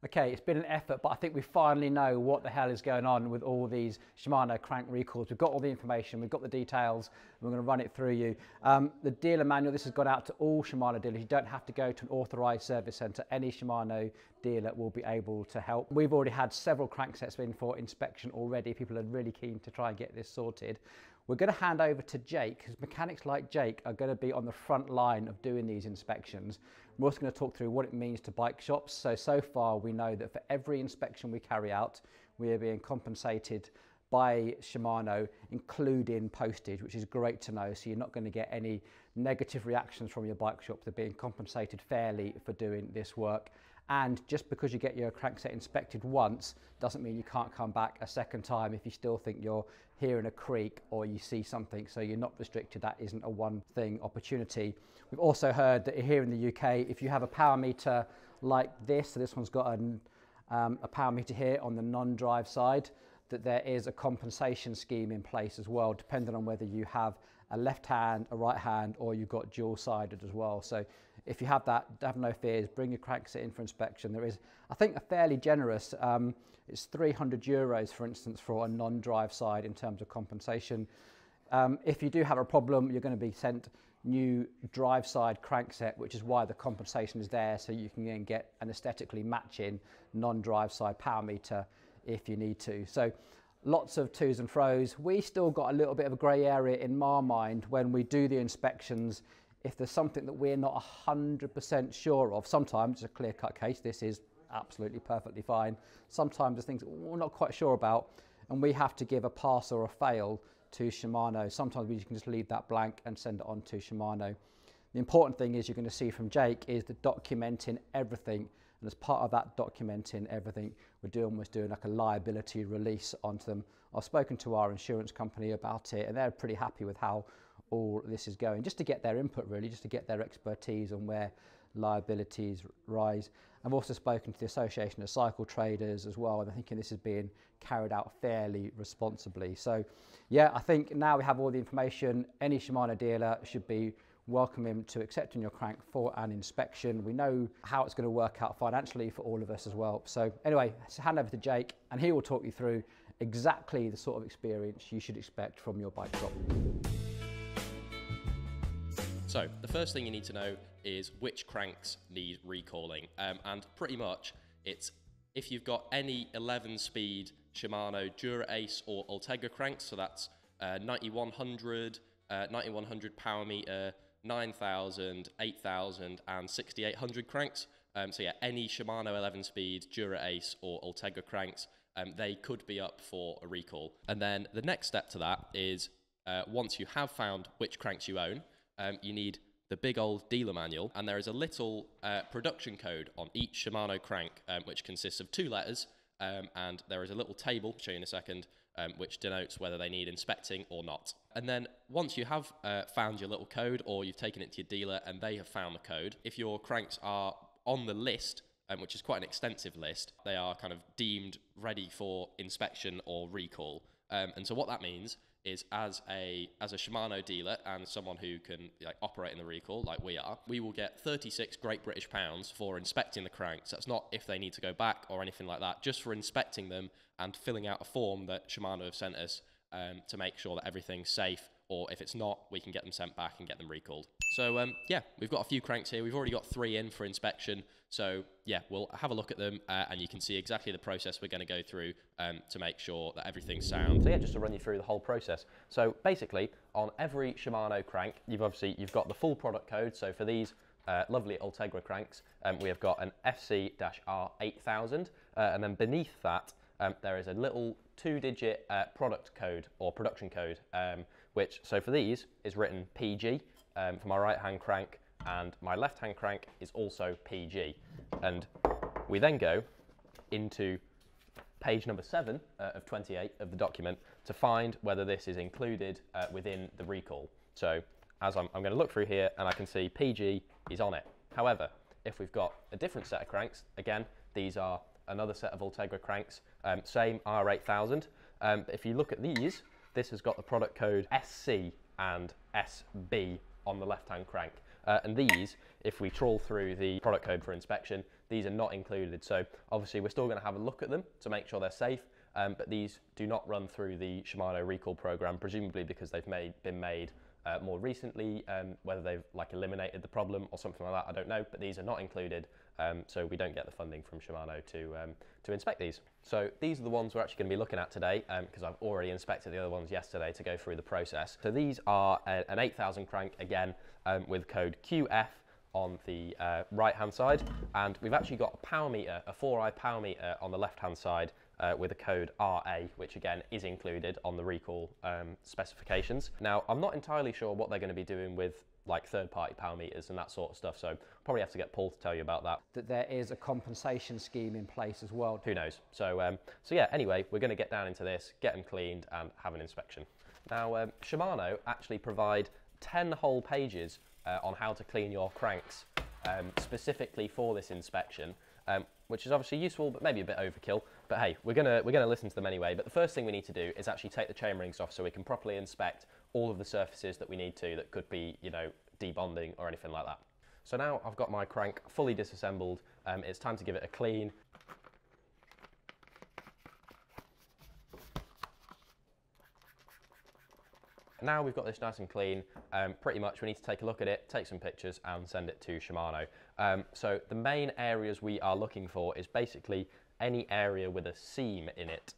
Okay, it's been an effort, but I think we finally know what the hell is going on with all these Shimano crank recalls. We've got all the information, we've got the details, and we're going to run it through you. The dealer manual, this has gone out to all Shimano dealers. You don't have to go to an authorised service centre. Any Shimano dealer will be able to help. We've already had several cranksets in for inspection already. People are really keen to try and get this sorted. We're going to hand over to Jake, because mechanics like Jake are going to be on the front line of doing these inspections. We're also going to talk through what it means to bike shops. So far we know that for every inspection we carry out, we are being compensated by Shimano, including postage, which is great to know. So you're not going to get any negative reactions from your bike shop. They're being compensated fairly for doing this work. And just because you get your crankset inspected once doesn't mean you can't come back a second time if you still think you're hearing a creak or you see something. So you're not restricted. That isn't a one thing opportunity. We've also heard that here in the UK, if you have a power meter like this, so this one's got a power meter here on the non-drive side, that there is a compensation scheme in place as well, depending on whether you have a left hand, a right hand, or you've got dual sided as well. So if you have that, have no fears, bring your crankset in for inspection. There is, I think, a fairly generous, it's €300 for instance for a non-drive side in terms of compensation. If you do have a problem, you're going to be sent new drive side crankset, which is why the compensation is there, so you can then get an aesthetically matching non-drive side power meter if you need to. So lots of to's and fro's. We still got a little bit of a grey area in my mind when we do the inspections. If there's something that we're not 100% sure of, sometimes it's a clear-cut case, this is absolutely perfectly fine. Sometimes there's things that we're not quite sure about, and we have to give a pass or a fail to Shimano. Sometimes we can just leave that blank and send it on to Shimano. The important thing is, you're going to see from Jake, is the documenting everything. And as part of that documenting everything, we're almost doing like a liability release onto them. I've spoken to our insurance company about it, and they're pretty happy with how all this is going, just to get their input really, just to get their expertise on where liabilities rise. I've also spoken to the Association of Cycle Traders as well, and I'm thinking this is being carried out fairly responsibly. So yeah, I think now we have all the information. Any Shimano dealer should be welcoming to accepting your crank for an inspection. We know how it's going to work out financially for all of us as well. So anyway, let's hand over to Jake, and he will talk you through exactly the sort of experience you should expect from your bike shop. So the first thing you need to know is which cranks need recalling, and pretty much it's if you've got any 11-speed Shimano Dura Ace or Ultegra cranks, so that's 9100, 9100 power meter, 9000, 8000 and 6800 cranks. So yeah, any Shimano 11-speed Dura Ace or Ultegra cranks, they could be up for a recall. And then the next step to that is once you have found which cranks you own, you need the big old dealer manual, and there is a little production code on each Shimano crank, which consists of 2 letters, and there is a little table, I'll show you in a second, which denotes whether they need inspecting or not. And then once you have found your little code, or you've taken it to your dealer and they have found the code, if your cranks are on the list, which is quite an extensive list, they are kind of deemed ready for inspection or recall. And so what that means is, as a Shimano dealer and someone who can operate in the recall like we are, we will get 36 Great British pounds for inspecting the cranks. That's not if they need to go back or anything like that, just for inspecting them and filling out a form that Shimano have sent us to make sure that everything's safe, or if it's not, we can get them sent back and get them recalled. So yeah, we've got a few cranks here. We've already got 3 in for inspection. So yeah, we'll have a look at them and you can see exactly the process we're going to go through to make sure that everything's sound. So yeah, just to run you through the whole process. So basically, on every Shimano crank, you've got the full product code. So for these lovely Ultegra cranks, we have got an FC-R8000, and then beneath that, there is a little 2-digit product code or production code, which, so for these, is written PG for my right-hand crank, and my left-hand crank is also PG. And we then go into page number 7 of 28 of the document to find whether this is included within the recall. So as I'm going to look through here, and I can see PG is on it. However, if we've got a different set of cranks, again, these are another set of Ultegra cranks, same R8000. If you look at these, this has got the product code SC and SB on the left-hand crank. And these, if we trawl through the product code for inspection, these are not included. So obviously we're still going to have a look at them to make sure they're safe, but these do not run through the Shimano recall program, presumably because they've been made more recently, whether they've like eliminated the problem or something like that, I don't know, but these are not included, so we don't get the funding from Shimano to inspect these. So these are the ones we're actually going to be looking at today, because I've already inspected the other ones yesterday to go through the process. So these are an 8000 crank, again, with code QF on the right hand side, and we've actually got a power meter, a 4i power meter on the left hand side, with a code RA, which again is included on the recall specifications. Now, I'm not entirely sure what they're going to be doing with like third-party power meters and that sort of stuff, so probably have to get Paul to tell you about that. That there is a compensation scheme in place as well. Who knows? So yeah, anyway, we're going to get down into this, get them cleaned and have an inspection. Now, Shimano actually provide 10 whole pages on how to clean your cranks specifically for this inspection, which is obviously useful, but maybe a bit overkill. But hey, we're gonna listen to them anyway. But the first thing we need to do is actually take the chain rings off so we can properly inspect all of the surfaces that we need to, that could be, you know, debonding or anything like that. So now I've got my crank fully disassembled. It's time to give it a clean. Now we've got this nice and clean, pretty much we need to take a look at it, take some pictures and send it to Shimano. So the main areas we are looking for is basically any area with a seam in it.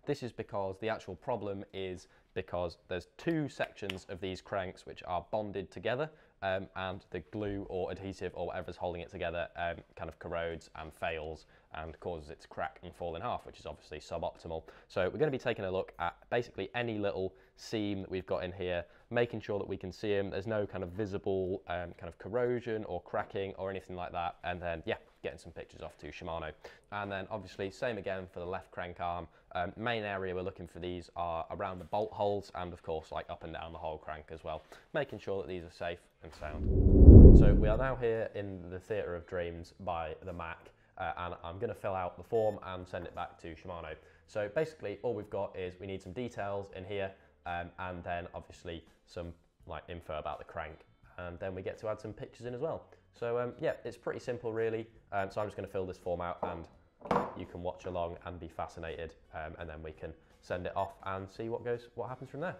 This is because the actual problem is because there's two sections of these cranks which are bonded together, and the glue or adhesive or whatever's holding it together kind of corrodes and fails and causes it to crack and fall in half, which is obviously suboptimal. So we're going to be taking a look at basically any little seam that we've got in here, making sure that we can see them, there's no kind of visible kind of corrosion or cracking or anything like that, and then yeah, getting some pictures off to Shimano. And then obviously same again for the left crank arm. Main area we're looking for these are around the bolt holes and of course like up and down the whole crank as well, making sure that these are safe and sound. So we are now here in the Theatre of Dreams by the Mac, and I'm going to fill out the form and send it back to Shimano. So basically all we've got is we need some details in here, and then obviously some like info about the crank, and then we get to add some pictures in as well. So yeah, it's pretty simple really. So I'm just going to fill this form out and you can watch along and be fascinated, and then we can send it off and see what happens from there.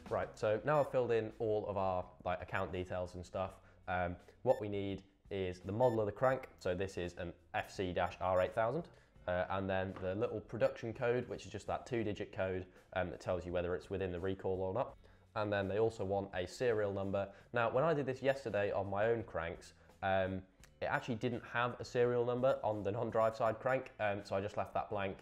Right, so now I've filled in all of our like account details and stuff. What we need is the model of the crank. So this is an FC-R8000, and then the little production code, which is just that 2-digit code that tells you whether it's within the recall or not. And then they also want a serial number. Now, when I did this yesterday on my own cranks, it actually didn't have a serial number on the non-drive side crank, so I just left that blank.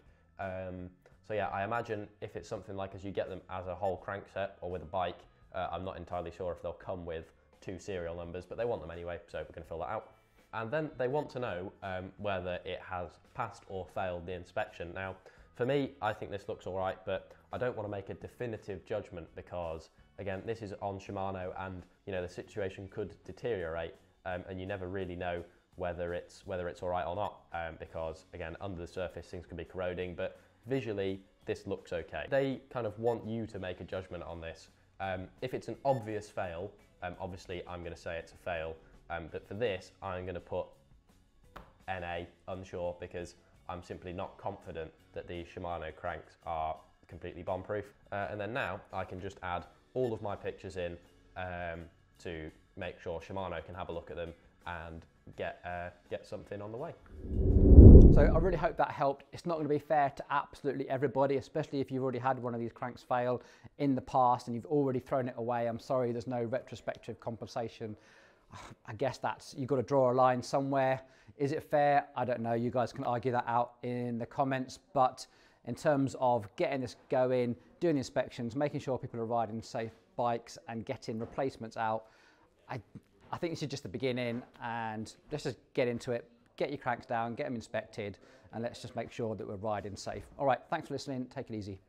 So yeah, I imagine if it's something like as you get them as a whole crank set or with a bike, I'm not entirely sure if they'll come with 2 serial numbers, but they want them anyway, so we're going to fill that out. And then they want to know whether it has passed or failed the inspection. Now, for me, I think this looks all right, but I don't want to make a definitive judgment because, again, this is on Shimano and, you know, the situation could deteriorate, and you never really know whether it's all right or not, because, again, under the surface, things could be corroding, but visually, this looks okay. They kind of want you to make a judgment on this. If it's an obvious fail, obviously I'm going to say it's a fail, but for this, I'm going to put NA, unsure, because I'm simply not confident that the Shimano cranks are completely bomb-proof. And then now, I can just add all of my pictures in to make sure Shimano can have a look at them and get something on the way. So I really hope that helped. It's not going to be fair to absolutely everybody, especially if you've already had one of these cranks fail in the past and you've already thrown it away. I'm sorry, there's no retrospective compensation. I guess you've got to draw a line somewhere. Is it fair? I don't know. You guys can argue that out in the comments. But in terms of getting this going, doing inspections, making sure people are riding safe bikes and getting replacements out, I think this is just the beginning, and let's just get into it. Get your cranks down, get them inspected, and let's just make sure that we're riding safe. All right, thanks for listening. Take it easy.